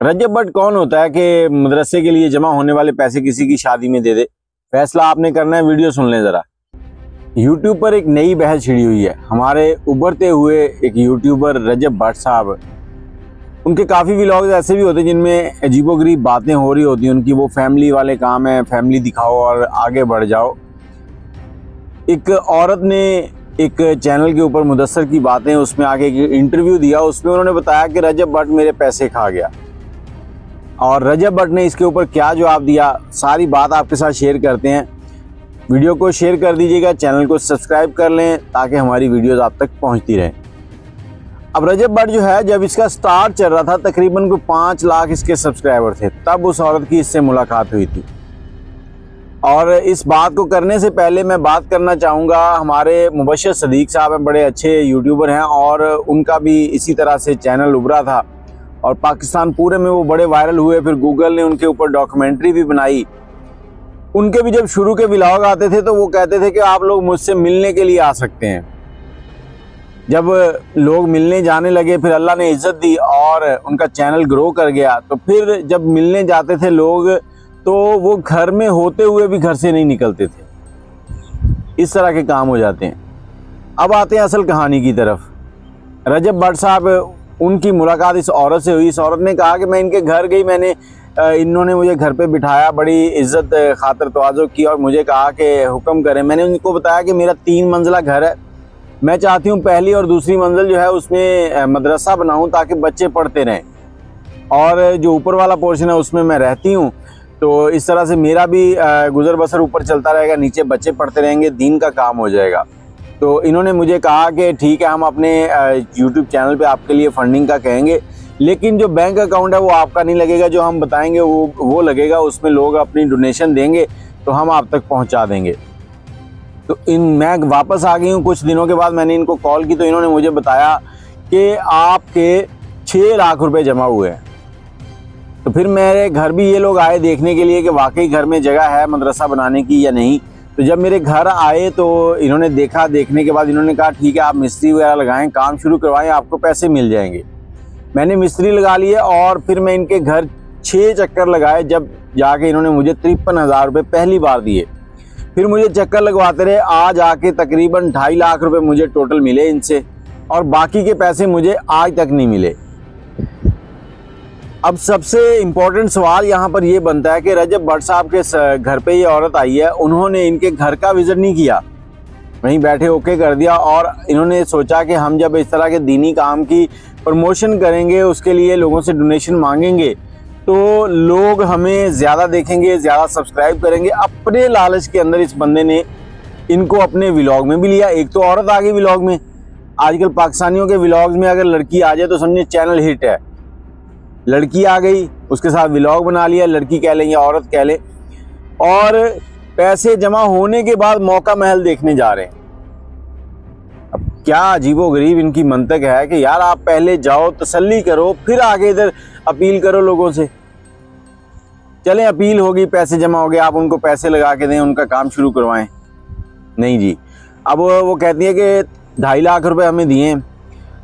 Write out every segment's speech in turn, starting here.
रजब भट्ट कौन होता है कि मदरसे के लिए जमा होने वाले पैसे किसी की शादी में दे दे। फैसला आपने करना है, वीडियो सुन लें ज़रा। यूट्यूब पर एक नई बहस छिड़ी हुई है। हमारे उभरते हुए एक यूट्यूबर रजब भट्ट साहब, उनके काफ़ी व्लॉग्स ऐसे भी होते हैं जिनमें अजीबोगरीब बातें हो रही होती हैं उनकी। वो फैमिली वाले काम है, फैमिली दिखाओ और आगे बढ़ जाओ। एक औरत ने एक चैनल के ऊपर मुदस्सर की बातें, उसमें आगे एक इंटरव्यू दिया। उसमें उन्होंने बताया कि रजब भट्ट मेरे पैसे खा गया, और रजब भट्ट ने इसके ऊपर क्या जवाब दिया, सारी बात आपके साथ शेयर करते हैं। वीडियो को शेयर कर दीजिएगा, चैनल को सब्सक्राइब कर लें ताकि हमारी वीडियोस आप तक पहुंचती रहें। अब रजब भट्ट जो है, जब इसका स्टार्ट चल रहा था तकरीबन कोई 5 लाख इसके सब्सक्राइबर थे, तब उस औरत की इससे मुलाकात हुई थी। और इस बात को करने से पहले मैं बात करना चाहूँगा, हमारे मुबश्शिर सदीक साहब हैं, बड़े अच्छे यूट्यूबर हैं और उनका भी इसी तरह से चैनल उभरा था और पाकिस्तान पूरे में वो बड़े वायरल हुए। फिर गूगल ने उनके ऊपर डॉक्यूमेंट्री भी बनाई। उनके भी जब शुरू के व्लॉग आते थे तो वो कहते थे कि आप लोग मुझसे मिलने के लिए आ सकते हैं। जब लोग मिलने जाने लगे, फिर अल्लाह ने इज़्ज़त दी और उनका चैनल ग्रो कर गया। तो फिर जब मिलने जाते थे लोग, तो वो घर में होते हुए भी घर से नहीं निकलते थे। इस तरह के काम हो जाते हैं। अब आते हैं असल कहानी की तरफ। रजब भट्ट साहब, उनकी मुलाकात इस औरत से हुई। इस औरत ने कहा कि मैं इनके घर गई, इन्होंने मुझे घर पे बिठाया, बड़ी इज़्ज़त खातिर तवाज़ो की और मुझे कहा कि हुक्म करें। मैंने उनको बताया कि मेरा 3 मंजिला घर है, मैं चाहती हूँ पहली और दूसरी मंजिल जो है उसमें मदरसा बनाऊँ ताकि बच्चे पढ़ते रहें, और जो ऊपर वाला पोर्शन है उसमें मैं रहती हूँ। तो इस तरह से मेरा भी गुजर बसर ऊपर चलता रहेगा, नीचे बच्चे पढ़ते रहेंगे, दीन का काम हो जाएगा। तो इन्होंने मुझे कहा कि ठीक है, हम अपने YouTube चैनल पे आपके लिए फंडिंग का कहेंगे, लेकिन जो बैंक अकाउंट है वो आपका नहीं लगेगा, जो हम बताएंगे वो लगेगा। उसमें लोग अपनी डोनेशन देंगे तो हम आप तक पहुंचा देंगे। तो मैं वापस आ गई हूँ। कुछ दिनों के बाद मैंने इनको कॉल की तो इन्होंने मुझे बताया कि आपके 6 लाख रुपए जमा हुए हैं। तो फिर मेरे घर भी ये लोग आए देखने के लिए कि वाकई घर में जगह है मदरसा बनाने की या नहीं। तो जब मेरे घर आए तो इन्होंने देखा, देखने के बाद इन्होंने कहा ठीक है, आप मिस्त्री वगैरह लगाएं, काम शुरू करवाएं, आपको पैसे मिल जाएंगे। मैंने मिस्त्री लगा लिए और फिर मैं इनके घर 6 चक्कर लगाए, जब जाके इन्होंने मुझे 53,000 रुपये पहली बार दिए। फिर मुझे चक्कर लगवाते रहे, आज आके तकरीबन 2.5 लाख रुपये मुझे टोटल मिले इनसे, और बाकी के पैसे मुझे आज तक नहीं मिले। अब सबसे इम्पोर्टेंट सवाल यहाँ पर यह बनता है कि रजब भट्ट साहब के घर पे ये औरत आई है, उन्होंने इनके घर का विजिट नहीं किया, वहीं बैठे ओके कर दिया। और इन्होंने सोचा कि हम जब इस तरह के दीनी काम की प्रमोशन करेंगे, उसके लिए लोगों से डोनेशन मांगेंगे, तो लोग हमें ज़्यादा देखेंगे, ज़्यादा सब्सक्राइब करेंगे। अपने लालच के अंदर इस बंदे ने इनको अपने व्लॉग में भी लिया। एक तो औरत आ गई व्लॉग में। आजकल पाकिस्तानियों के व्लॉग्स में अगर लड़की आ जाए तो समझे चैनल हिट है। लड़की आ गई, उसके साथ व्लॉग बना लिया, लड़की कह लें या औरत कह लें, और पैसे जमा होने के बाद मौका महल देखने जा रहे हैं। अब क्या अजीबोगरीब इनकी मंतक है कि यार आप पहले जाओ, तसल्ली करो, फिर आगे इधर अपील करो लोगों से। चलें, अपील होगी, पैसे जमा हो गए, आप उनको पैसे लगा के दें, उनका काम शुरू करवाएं। नहीं जी, अब वो कहती है कि 2.5 लाख रुपए हमें दिए।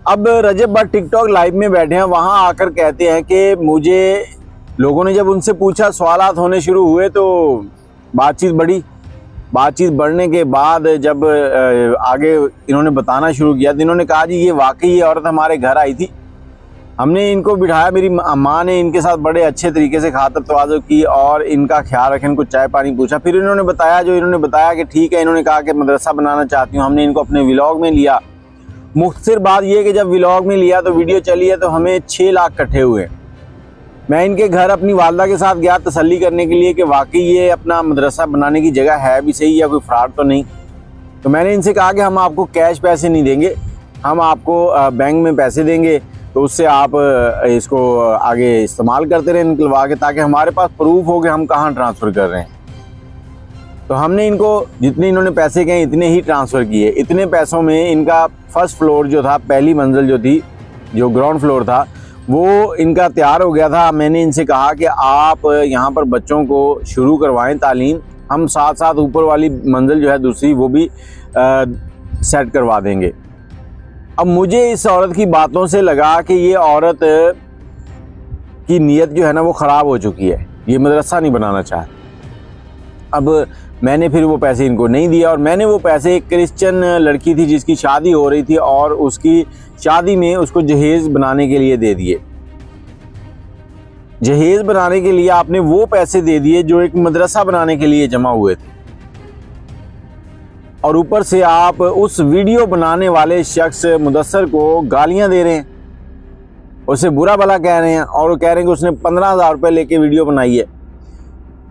अब रजब भट्ट टिकटॉक लाइव में बैठे हैं, वहाँ आकर कहते हैं कि मुझे, लोगों ने जब उनसे पूछा, सवालात होने शुरू हुए तो बातचीत बढ़ी। बातचीत बढ़ने के बाद जब आगे इन्होंने बताना शुरू किया तो इन्होंने कहा जी ये वाकई ये औरत हमारे घर आई थी, हमने इनको बिठाया, मेरी माँ ने इनके साथ बड़े अच्छे तरीके से खातर तवाज़ो की और इनका ख्याल रखें, इनको चाय पानी पूछा। फिर इन्होंने बताया जो इन्होंने बताया कि ठीक है, इन्होंने कहा कि मदरसा बनाना चाहती हूँ। हमने इनको अपने व्लॉग में लिया। मुख्तसर बात यह कि जब व्लॉग में लिया तो वीडियो चली है तो हमें 6 लाख इकट्ठे हुए। मैं इनके घर अपनी वालदा के साथ गया तसल्ली करने के लिए कि वाकई ये अपना मदरसा बनाने की जगह है भी सही या कोई फ्रॉड तो नहीं। तो मैंने इनसे कहा कि हम आपको कैश पैसे नहीं देंगे, हम आपको बैंक में पैसे देंगे, तो उससे आप इसको आगे इस्तेमाल करते रहें निकलवा के, ताकि हमारे पास प्रूफ हो कि हम कहाँ ट्रांसफ़र कर रहे हैं। तो हमने इनको जितने इन्होंने पैसे कहे इतने ही ट्रांसफ़र किए। इतने पैसों में इनका फर्स्ट फ्लोर जो था, पहली मंजिल जो थी, जो ग्राउंड फ्लोर था, वो इनका तैयार हो गया था। मैंने इनसे कहा कि आप यहाँ पर बच्चों को शुरू करवाएं तालीम, हम साथ साथ ऊपर वाली मंजिल जो है दूसरी वो भी सेट करवा देंगे। अब मुझे इस औरत की बातों से लगा कि ये औरत की नीयत जो है ना वो ख़राब हो चुकी है, ये मदरसा नहीं बनाना चाहते। अब मैंने फिर वो पैसे इनको नहीं दिया और मैंने वो पैसे एक क्रिश्चियन लड़की थी जिसकी शादी हो रही थी और उसकी शादी में उसको जहेज़ बनाने के लिए दे दिए। जहेज़ बनाने के लिए आपने वो पैसे दे दिए जो एक मदरसा बनाने के लिए जमा हुए थे, और ऊपर से आप उस वीडियो बनाने वाले शख्स मुदस्सर को गालियां दे रहे हैं, उसे बुरा भला कह रहे हैं और वो कह रहे हैं कि उसने 15,000 रुपये लेके वीडियो बनाई है।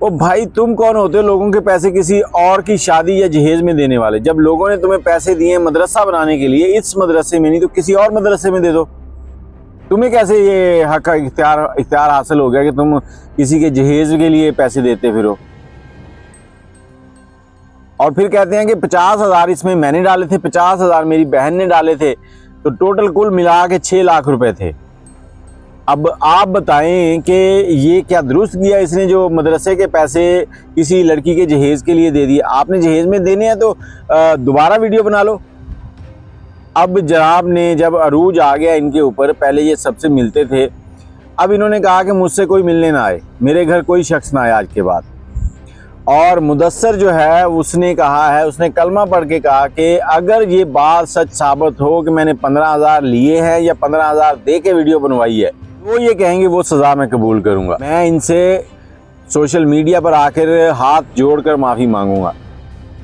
ओ भाई, तुम कौन होते हो लोगों के पैसे किसी और की शादी या जहेज में देने वाले? जब लोगों ने तुम्हें पैसे दिए मदरसा बनाने के लिए, इस मदरसे में नहीं तो किसी और मदरसे में दे दो। तुम्हें कैसे ये हक इख्तियार हासिल हो गया कि तुम किसी के जहेज के लिए पैसे देते फिरो? और फिर कहते हैं कि 50,000 इसमें मैंने डाले थे, 50,000 मेरी बहन ने डाले थे, तो टोटल कुल मिला के 6 लाख रुपए थे। अब आप बताएं कि ये क्या दुरुस्त किया इसने जो मदरसे के पैसे किसी लड़की के जहेज़ के लिए दे दिए? आपने जहेज़ में देने हैं तो दोबारा वीडियो बना लो। अब जनाब ने जब अरूज आ गया इनके ऊपर, पहले ये सबसे मिलते थे, अब इन्होंने कहा कि मुझसे कोई मिलने ना आए, मेरे घर कोई शख्स ना आए आज के बाद। और मुदस्सर जो है उसने कहा है, उसने कलमा पढ़ के कहा कि अगर ये बात सच साबित हो कि मैंने 15,000 लिए हैं या 15,000 दे के वीडियो बनवाई है, वो ये कहेंगे वो सज़ा मैं कबूल करूँगा। मैं इनसे सोशल मीडिया पर आकर हाथ जोड़कर माफ़ी मांगूंगा।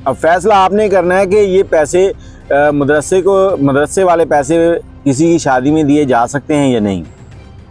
अब फैसला आपने करना है कि ये पैसे मदरसे वाले पैसे किसी की शादी में दिए जा सकते हैं या नहीं।